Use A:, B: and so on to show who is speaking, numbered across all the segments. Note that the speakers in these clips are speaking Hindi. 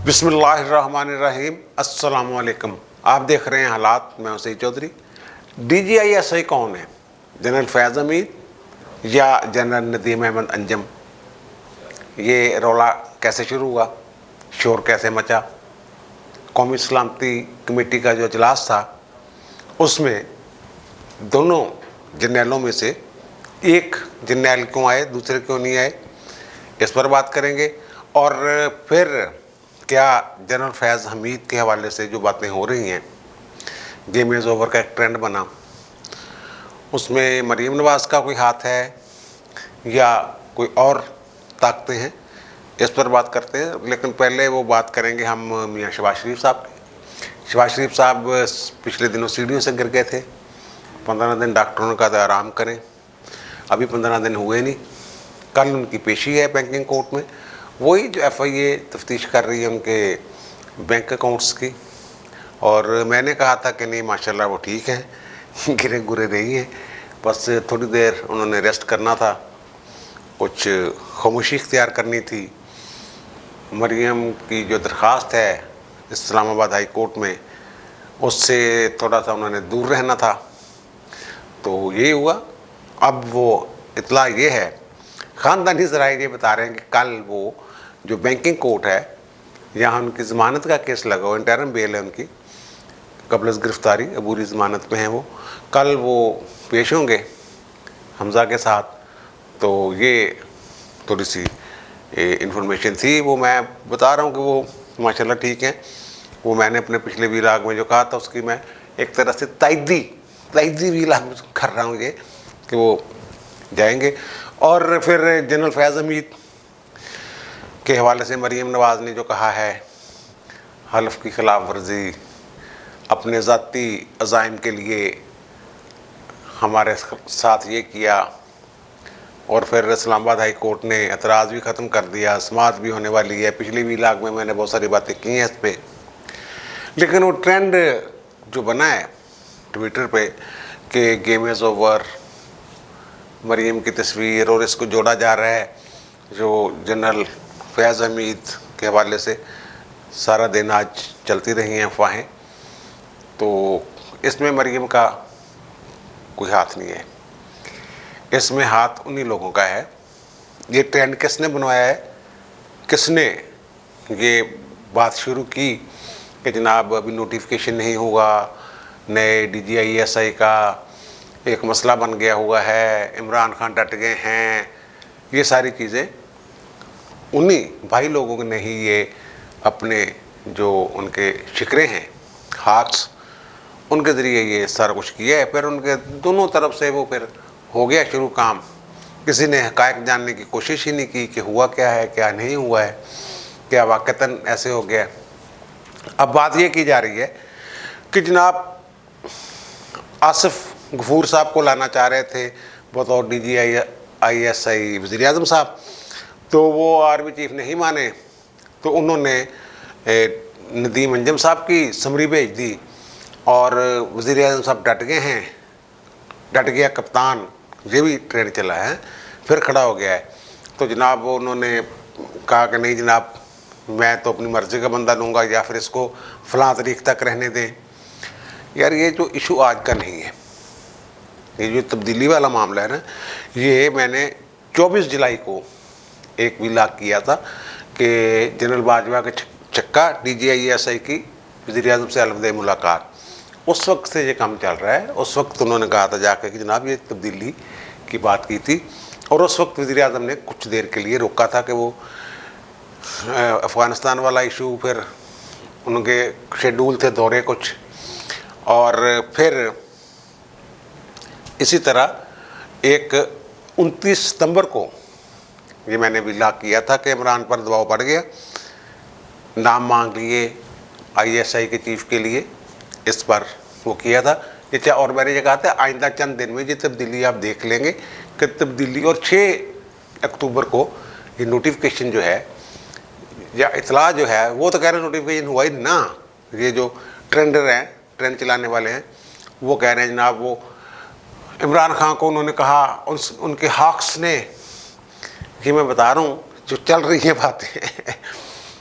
A: बिस्मिल्लाहिर्रहमानिर्रहीम। अस्सलाम वालेकुम। आप देख रहे हैं हालात। मैं हूं सईद चौधरी। DGISI कौन है? जनरल फैज़ हमीद या जनरल नदीम अहमद अंजम? ये रौला कैसे शुरू हुआ, शोर कैसे मचा? कौमी सलामती कमेटी का जो इजलास था उसमें दोनों जर्नैलों में से एक जर्नैल क्यों आए, दूसरे क्यों नहीं आए, इस पर बात करेंगे। और फिर क्या जनरल फैज़ हमीद के हवाले से जो बातें हो रही हैं, गेम इज़ ओवर का एक ट्रेंड बना, उसमें मरीम नवाज़ का कोई हाथ है या कोई और ताकतें हैं, इस पर बात करते हैं। लेकिन पहले वो बात करेंगे हम मियाँ शहबाज शरीफ साहब की। शहबाज शरीफ साहब पिछले दिनों सीढ़ियों से गिर गए थे। 15 दिन डॉक्टरों ने कहा था आराम करें, अभी 15 दिन हुए नहीं। कल उनकी पेशी है बैंकिंग कोर्ट में। वही जो FIA तफ्तीश कर रही है उनके बैंक अकाउंट्स की। और मैंने कहा था कि नहीं माशाल्लाह वो ठीक हैं, गिरे गुरे नहीं हैं, बस थोड़ी देर उन्होंने रेस्ट करना था, कुछ खामोशी इख्तियार करनी थी। मरियम की जो दरख्वास्त है इस्लामाबाद हाई कोर्ट में, उससे थोड़ा सा उन्होंने दूर रहना था, तो यही हुआ। अब वो इतला ये है, ख़ानदानी ज़राए ये बता रहे हैं कि कल वो जो बैंकिंग कोर्ट है, यहाँ उनकी ज़मानत का केस लगा हुआ, इंटरम बेल है उनकी, कबल गिरफ्तारी अबूरी ज़मानत पे हैं वो, कल वो पेश होंगे हमज़ा के साथ। तो ये थोड़ी सी इंफॉर्मेशन थी, वो मैं बता रहा हूँ कि वो माशाल्लाह ठीक हैं। वो मैंने अपने पिछले वीलाग में जो कहा था उसकी मैं एक तरह से ताइदी वीलाग कर रहा हूँ ये कि वो जाएंगे। और फिर जनरल फैज़ हमीद के हवाले से मरीम नवाज़ ने जो कहा है, हल्फ की खिलाफ वर्जी, अपने ज़ाती अज़ाइम के लिए हमारे साथ ये किया। और फिर इस्लामाबाद हाई कोर्ट ने एतराज़ भी ख़त्म कर दिया, समाअत भी होने वाली है। पिछले वीलाग में मैंने बहुत सारी बातें की हैं इस पर। लेकिन वो ट्रेंड जो बना है ट्विटर पे कि गेम इज़ ओवर, मरीम की तस्वीर, और इसको जोड़ा जा रहा है जो जनरल फैज़ हमीद के हवाले से सारा दिन आज चलती रही हैं अफवाहें, तो इसमें मरीम का कोई हाथ नहीं है। इसमें हाथ उन्हीं लोगों का है। ये ट्रेंड किसने बनवाया है, किसने ये बात शुरू की कि जनाब अभी नोटिफिकेशन नहीं हुआ, नए DGISI का एक मसला बन गया हुआ है, इमरान खान डट गए हैं, ये सारी चीज़ें उन्हीं भाई लोगों ने ही ये अपने जो उनके शिकरे हैं, हाक्स, उनके ज़रिए ये सारा कुछ किया है। फिर उनके दोनों तरफ से वो फिर हो गया शुरू काम। किसी ने हक़ाइक़ जानने की कोशिश ही नहीं की कि हुआ क्या है, क्या नहीं हुआ है, क्या वाक़तन ऐसे हो गया। अब बात ये की जा रही है कि जनाब आसिफ गफूर साहब को लाना चाह रहे थे बतौर DGISI वज़ीर-ए-आज़म साहब, तो वो आर्मी चीफ नहीं माने, तो उन्होंने नदीम अंजम साहब की समरी भेज दी। और वज़ीर-ए-आज़म साहब डट गए हैं, डट गया कप्तान, ये भी ट्रेंड चला है, फिर खड़ा हो गया है। तो जनाब उन्होंने कहा कि नहीं जनाब मैं तो अपनी मर्ज़ी का बंदा लूँगा, या फिर इसको फ़लाँ तारीख तक रहने दें। यार ये जो इशू आज का नहीं है, ये जो तब्दीली वाला मामला है ना, ये मैंने 24 जुलाई को एक वीलाग किया था कि जनरल बाजवा के चक्का DGISI की वज़ीर-ए-आज़म से अलविदा मुलाकात, उस वक्त से ये काम चल रहा है। उस वक्त उन्होंने कहा था जाकर कि जनाब ये तब्दीली की बात की थी, और उस वक्त वज़ीर-ए-आज़म ने कुछ देर के लिए रोका था कि वो अफ़गानिस्तान वाला इशू, फिर उनके शेड्यूल थे दौरे कुछ, और फिर इसी तरह एक 29 सितंबर को ये मैंने वीलाग किया था कि इमरान पर दबाव पड़ गया, नाम मांग लिए ISI के चीफ के लिए, इस पर वो किया था ये। और मैंने ये कहा था आइंदा चंद दिन में ये तब्दीली आप देख लेंगे कि तब्दीली। और 6 अक्टूबर को ये नोटिफिकेशन जो है या इतला जो है, वो तो कह रहे हैं नोटिफिकेशन हुआ ही ना। ये जो ट्रेंडर हैं, ट्रेंड चलाने वाले हैं, वो कह रहे हैं जनाब वो इमरान खान को उन्होंने कहा, उनके हाक्स ने, ये मैं बता रहा हूँ जो चल रही है बातें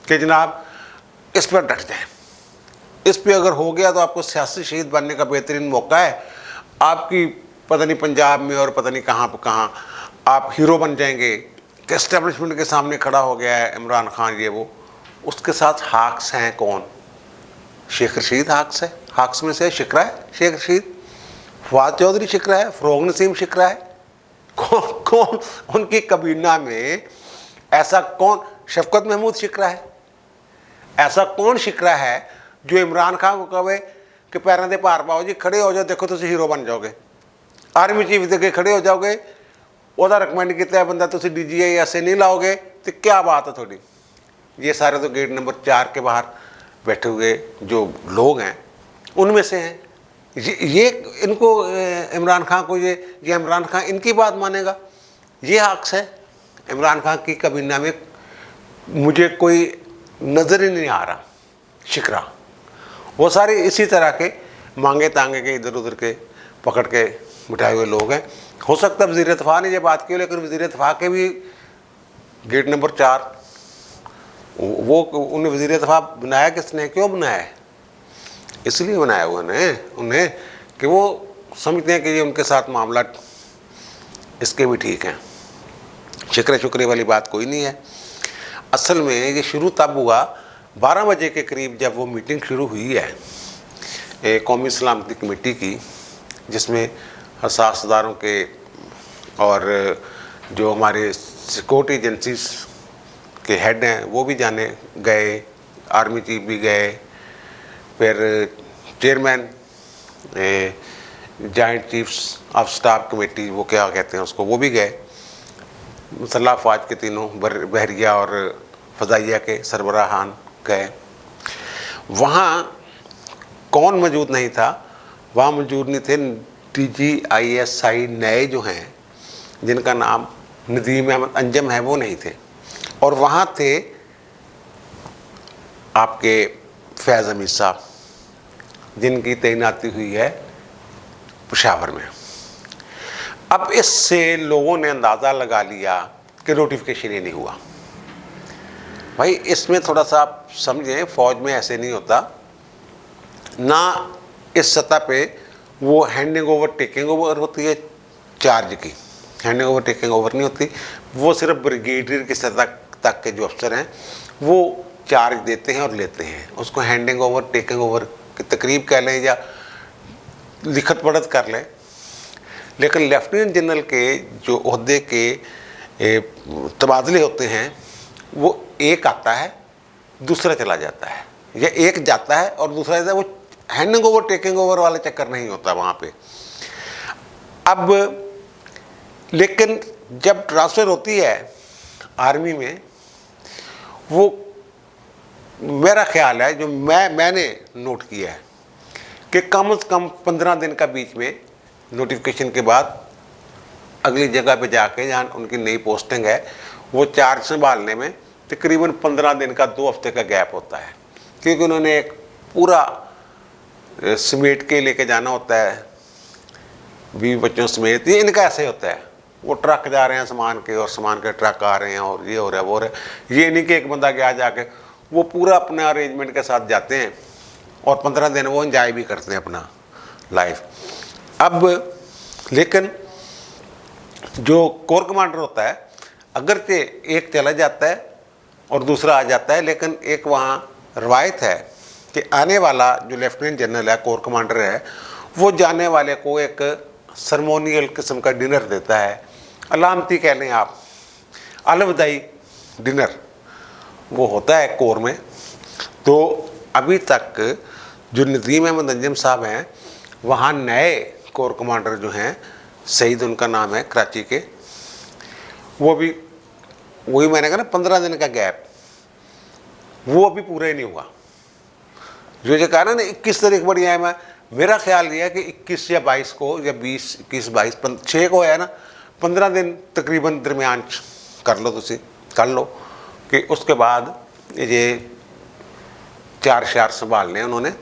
A: कि जनाब इस पर डट जाए। इस पे अगर हो गया तो आपको सियासी शहीद बनने का बेहतरीन मौका है। आपकी पता नहीं पंजाब में और पता नहीं कहाँ आप हीरो बन जाएंगे कि एस्टेब्लिशमेंट के सामने खड़ा हो गया है इमरान खान, ये वो। उसके साथ हाक्स हैं कौन? शेख रशीद हाक्स है, हाक्स में से शिकरा है शेख रशीद, फवाद चौधरी शिकरा है, फरोग नसीम शिकरा है। कौन कौन उनकी कबीना में ऐसा कौन? शफकत महमूद शिकरा है। ऐसा कौन शिकरा है जो इमरान खान को कहे कि पैरों दे भार पाओ जी, खड़े हो जाओ, देखो तुम हीरो बन जाओगे, आर्मी चीफ दे के खड़े हो जाओगे, वह रिकमेंड किया है बंदा, तुम DGI ऐसे नहीं लाओगे तो क्या बात है थोड़ी। ये सारे तो गेट नंबर 4 के बाहर बैठे हुए जो लोग हैं उनमें से हैं। ये इनको इमरान खान को ये इमरान खान इनकी बात मानेगा? ये हक़ है इमरान खान की कबीना में? मुझे कोई नज़र ही नहीं आ रहा शिकरा। वो सारे इसी तरह के मांगे तांगे के इधर उधर के पकड़ के बिठाए हुए लोग हैं। हो सकता है वज़ीर इत्तफ़ाक़ ने ये बात की, लेकिन वज़ीर इत्तफ़ाक़ के भी गेट नंबर 4 वो उन्हें वज़ीर इत्तफ़ाक़ बनाया किसने, क्यों बनाया है? इसलिए बनाया हुआ ने उन्हें कि वो समझते हैं कि ये उनके साथ मामला इसके भी ठीक हैं। शिकरे शुक्रे वाली बात कोई नहीं है। असल में ये शुरू तब हुआ 12 बजे के करीब, जब वो मीटिंग शुरू हुई है कौमी सलामती कमेटी की, जिसमें हसासदारों के और जो हमारे सिक्योरिटी एजेंसीज के हेड हैं वो भी जाने गए, आर्मी चीफ भी गए, फिर chairman joint chiefs of staff committee, वो क्या कहते हैं उसको, वो भी गए। मुसल्लह अफवाज के तीनों बहरिया और फ़ज़ाइया के सरबराहान गए। वहाँ कौन मौजूद नहीं था? वहाँ मौजूद नहीं थे DGISI नए जो हैं, जिनका नाम नदीम अहमद अंजम है, वो नहीं थे। और वहाँ थे आपके फैज़ हमीद साहब, जिनकी तैनाती हुई है पेशावर में। अब इससे लोगों ने अंदाज़ा लगा लिया कि नोटिफिकेशन ही नहीं हुआ। भाई इसमें थोड़ा सा आप समझें, फ़ौज में ऐसे नहीं होता ना। इस सतह पे वो हैंडिंग ओवर टेकिंग ओवर होती है चार्ज की, हैंडिंग ओवर टेकिंग ओवर नहीं होती। वो सिर्फ ब्रिगेडियर की सतह तक के जो अफसर हैं वो चार्ज देते हैं और लेते हैं। उसको हैंडिंग ओवर टेकिंग ओवर की तकरीब कह लें या लिखत पढ़त कर लें। लेकिन लेफ्टिनेंट जनरल के जो ओहदे के तबादले होते हैं, वो एक आता है दूसरा चला जाता है, या एक जाता है और दूसरा जाता है। वो हैंडिंग ओवर टेकिंग ओवर वाला चक्कर नहीं होता वहाँ पे। अब लेकिन जब ट्रांसफ़र होती है आर्मी में, वो मेरा ख्याल है, जो मैंने नोट किया है कि कम से कम 15 दिन का बीच में नोटिफिकेशन के बाद अगली जगह पे जाके जहाँ उनकी नई पोस्टिंग है, वो चार्ज संभालने में तकरीबन 15 दिन का 2 हफ्ते का गैप होता है। क्योंकि उन्होंने एक पूरा समेट के लेके जाना होता है, 20 बच्चों समेत। ये इनका ऐसे होता है, वो ट्रक जा रहे हैं सामान के, और सामान के ट्रक आ रहे हैं, और ये हो रहा है वो हो रहा है। ये नहीं कि एक बंदा गया जाके, वो पूरा अपने अरेंजमेंट के साथ जाते हैं और 15 दिन वो एंजॉय भी करते हैं अपना लाइफ। अब लेकिन जो कोर कमांडर होता है, अगरचे एक चला जाता है और दूसरा आ जाता है, लेकिन एक वहाँ रवायत है कि आने वाला जो लेफ्टिनेंट जनरल है, कोर कमांडर है, वो जाने वाले को एक सरमोनियल किस्म का डिनर देता है, अलामती कह लें आप, अलविदाई डिनर वो होता है कोर में। तो अभी तक जो नदीम अहमद अंजम साहब हैं, वहाँ नए कोर कमांडर जो हैं, सईद उनका नाम है, कराची के, वो भी वही मैंने कहा ना 15 दिन का गैप, वो अभी पूरा ही नहीं हुआ। जो कहा ना 21 तारीख बढ़िया है, मैं मेरा ख्याल ये है कि 21 या 22 को, या 20 21 22 6 को है ना, 15 दिन तकरीबन दरमियान कर लो, तुसी कर लो कि उसके बाद ये चार शार संभालने उन्होंने।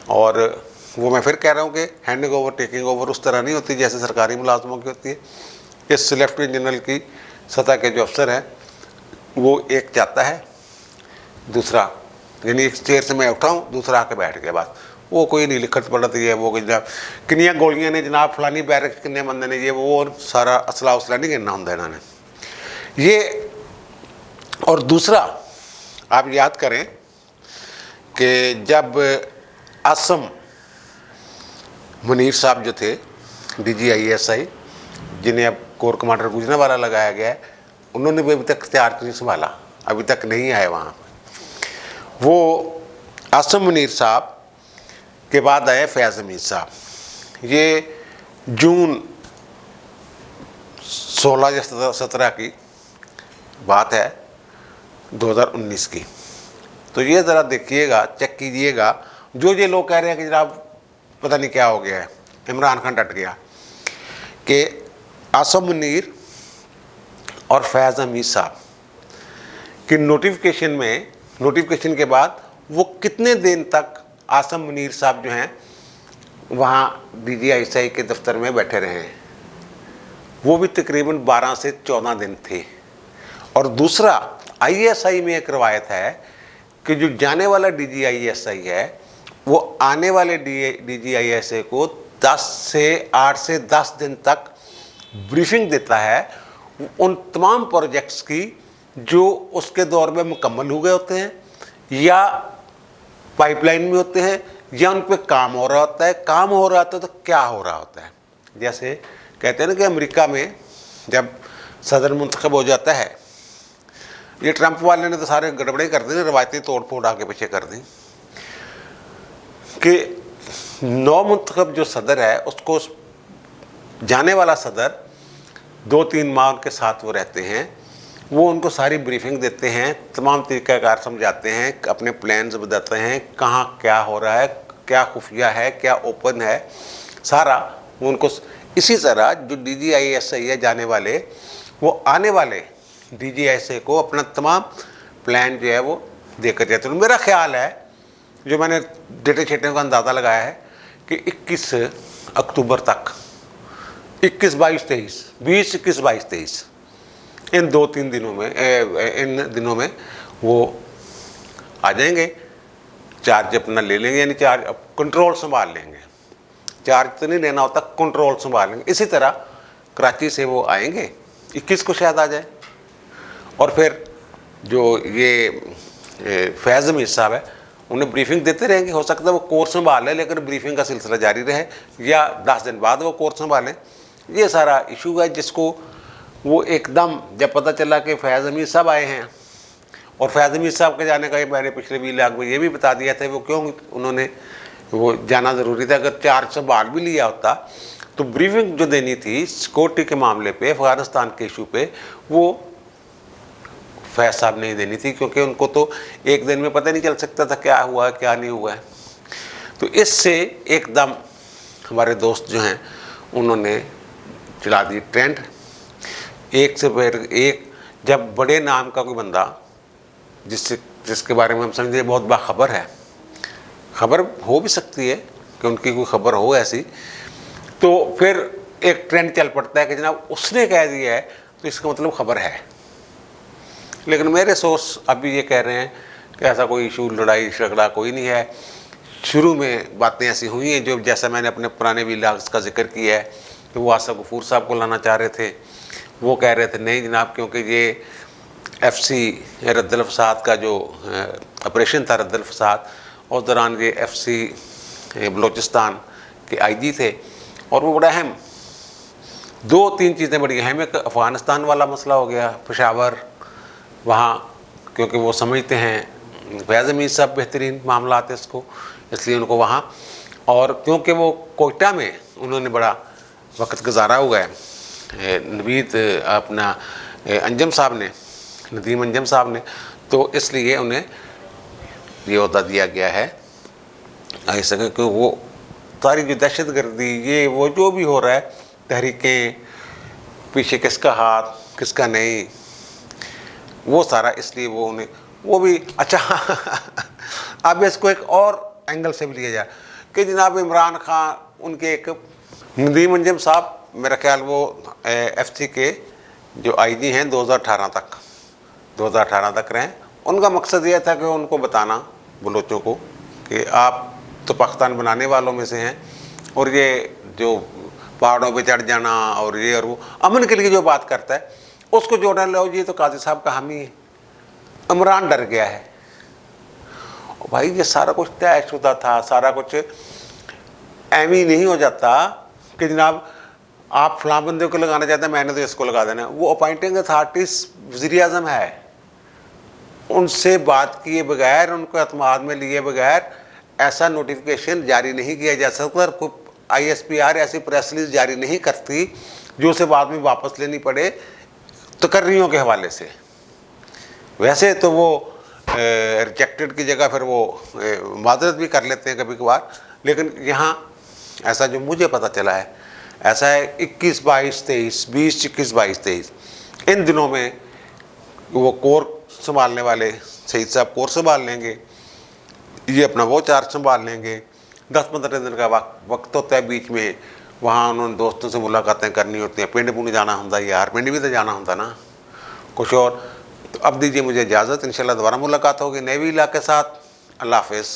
A: और वो मैं फिर कह रहा हूँ कि हैंडिंग ओवर टेकिंग ओवर उस तरह नहीं होती जैसे सरकारी मुलाजमों की होती है। इस लेफ्टिनेंट जनरल की सतह के जो अफसर हैं, वो एक जाता है, दूसरा यानी एक चेयर से मैं उठा हूँ, दूसरा आके बैठ गया, बस। वो कोई नहीं लिखत पढ़त है वो कि जनाब किनिया गोलियां ने जनाब फलानी बैरक किन्ने बंदे ने, ये वो सारा असला उसला नहीं गिनना होंगे इन्होंने ये। और दूसरा आप याद करें कि जब आसम मुनीर साहब जो थे DGISI, जिन्हें अब कोर कमांडर गुजरांवाला लगाया गया है, उन्होंने भी अभी तक इख्तियार नहीं संभाला, अभी तक नहीं आए वहाँ। वो आसम मुनीर साहब के बाद आए फैज़ हमीद साहब। ये जून 16 या 17 की बात है 2019 की। तो ये ज़रा देखिएगा, चेक कीजिएगा। जो ये लोग कह रहे हैं कि जनाब पता नहीं क्या हो गया है, इमरान खान डट गया, कि आसम मुनीर और फैज़ हमीद साहब कि नोटिफिकेशन के बाद वो कितने दिन तक आसम मुनीर साहब जो हैं वहाँ DGISI के दफ्तर में बैठे रहे हैं। वो भी तकरीबन 12 से 14 दिन थे। और दूसरा ISI में एक रवायत है कि जो जाने वाला DGISI है वो आने वाले DGISI को 8 से 10 दिन तक ब्रीफिंग देता है उन तमाम प्रोजेक्ट्स की जो उसके दौर में मुकम्मल हो गए होते हैं या पाइपलाइन में होते हैं या उन पर काम हो रहा होता है। काम हो रहा होता है तो क्या हो रहा होता है, जैसे कहते हैं ना कि अमेरिका में जब सदर मुंतखब हो जाता है, ये ट्रंप वाले ने तो सारे गड़बड़े कर दी, रवायती तोड़ फोड़ आगे पीछे कर दी, कि नौ मुंतखब जो सदर है उसको जाने वाला सदर 2-3 माह उनके साथ वो रहते हैं, वो उनको सारी ब्रीफिंग देते हैं, तमाम तरीक़ाकार समझाते हैं, अपने प्लान्स बताते हैं, कहाँ क्या हो रहा है, क्या खुफिया है, क्या ओपन है, सारा वो उनको। इसी तरह जो DGISI है जाने वाले, वो आने वाले DGISI को अपना तमाम प्लान जो है वो देकर जाते हैं। मेरा ख्याल है, जो मैंने डेटे शेटे का अंदाज़ा लगाया है, कि 21 अक्टूबर तक 21, 22, 23, 20, 21, 22, 23 इन 2-3 दिनों में इन दिनों में वो आ जाएंगे, चार्ज अपना ले लेंगे, यानी चार्ज कंट्रोल संभाल लेंगे। चार्ज तो नहीं लेना होता, कंट्रोल संभाल लेंगे। इसी तरह कराची से वो आएंगे, 21 को शायद आ जाए, और फिर जो ये फैज़ हमीद साहब है उन्हें ब्रीफिंग देते रहेंगे। हो सकता है वो कोर्स संभाल लें, लेकिन ब्रीफिंग का सिलसिला जारी रहे, या 10 दिन बाद वो कोर्स संभालें। ये सारा इशू है जिसको वो एकदम जब पता चला कि फैज़ हमीद साहब आए हैं, और फैज़ हमीद साहब के जाने का ये मैंने पिछले व्लॉग में ये भी बता दिया था वो क्यों उन्होंने वो जाना ज़रूरी था। अगर चार्ज संभाल भी लिया होता तो ब्रीफिंग जो देनी थी सिक्योरिटी के मामले पे, अफ़गानिस्तान के इशू पे, वो फैज़ साहब नहीं देनी थी, क्योंकि उनको तो एक दिन में पता नहीं चल सकता था क्या हुआ है क्या नहीं हुआ है। तो इससे एकदम हमारे दोस्त जो हैं उन्होंने चला दी ट्रेंड, एक से फिर एक। जब बड़े नाम का कोई बंदा जिसके बारे में हम समझे बहुत बाखबर है, खबर हो भी सकती है कि उनकी कोई खबर हो ऐसी, तो फिर एक ट्रेंड चल पड़ता है कि जनाब उसने कह दिया है तो इसका मतलब खबर है। लेकिन मेरे सोर्स अभी ये कह रहे हैं कि ऐसा कोई इशू, लड़ाई झगड़ा कोई नहीं है। शुरू में बातें ऐसी हुई हैं जो, जैसा मैंने अपने पुराने व्लॉग्स का जिक्र किया है, कि वो आसिफ गफूर साहब को लाना चाह रहे थे, वो कह रहे थे नहीं जनाब, क्योंकि ये FC रद्दल फसाद का जो ऑपरेशन था रद्दल फसाद, उस दौरान ये FC बलूचिस्तान के IG थे, और वो बड़ा अहम 2-3 चीज़ें बड़ी अहम। एक अफ़गानिस्तान वाला मसला हो गया, पेशावर वहाँ, क्योंकि वो समझते हैं फैज़ हमीद साहब बेहतरीन मामला आते इसको, इसलिए उनको वहाँ, और क्योंकि वो कोयटा में उन्होंने बड़ा वक्त गुजारा हुआ है, नवीद अपना अंजम साहब ने, नदीम अंजम साहब ने, तो इसलिए उन्हें ये अहदा दिया गया है ऐसा कि वो सारी जो दहशत गर्दी ये वो जो भी हो रहा है, तहरीकें, पीछे किसका हाथ किसका नहीं, वो सारा, इसलिए वो उन्हें वो भी अच्छा। अब इसको एक और एंगल से भी लिया जाए कि जनाब इमरान खान, उनके एक नदीम अंजम साहब, मेरा ख्याल वो FC के जो IG हैं 2018 तक रहे। उनका मकसद ये था कि उनको बताना बलोचों को कि आप तो पाकिस्तान बनाने वालों में से हैं, और ये जो पहाड़ों पे चढ़ जाना और ये और वो अमन के लिए जो बात करता है उसको जोड़ना, लो ये तो काजी साहब का हामी है, इमरान डर गया है। और भाई ये सारा कुछ तयशुदा था, सारा कुछ एमी नहीं हो जाता कि जनाब आप फलां बंदे को लगाना चाहते हैं, मैंने तो इसको लगा देना। वो अपॉइंटिंग अथॉरिटीज वज़ीर आज़म है, उनसे बात किए बगैर, उनको एतमाद में लिए बगैर ऐसा नोटिफिकेशन जारी नहीं किया जा सकता। ISPR ऐसी प्रेस रिलीज जारी नहीं करती जो उसे बाद में वापस लेनी पड़े तकर्रियों के हवाले से। वैसे तो वो रिजेक्टेड की जगह फिर वो माजरत भी कर लेते हैं कभी कभार, लेकिन यहाँ ऐसा जो मुझे पता चला है ऐसा है 21, 22, 23, 20, 21, 22, 23 इन दिनों में वो कोर संभालने वाले सईद साहब कोर संभाल लेंगे, ये अपना वो चार्ज संभाल लेंगे। 10-15 दिन का वक्त होता है बीच में, वहाँ उन्होंने दोस्तों से मुलाकातें करनी होती हैं, पिंड पुंड जाना होता है, यार पिंड भी तो जाना होता ना कुछ और। तो अब दीजिए मुझे इजाज़त, इंशाल्लाह दोबारा मुलाकात होगी नए वीला के साथ। अल्लाह हाफ़िज़।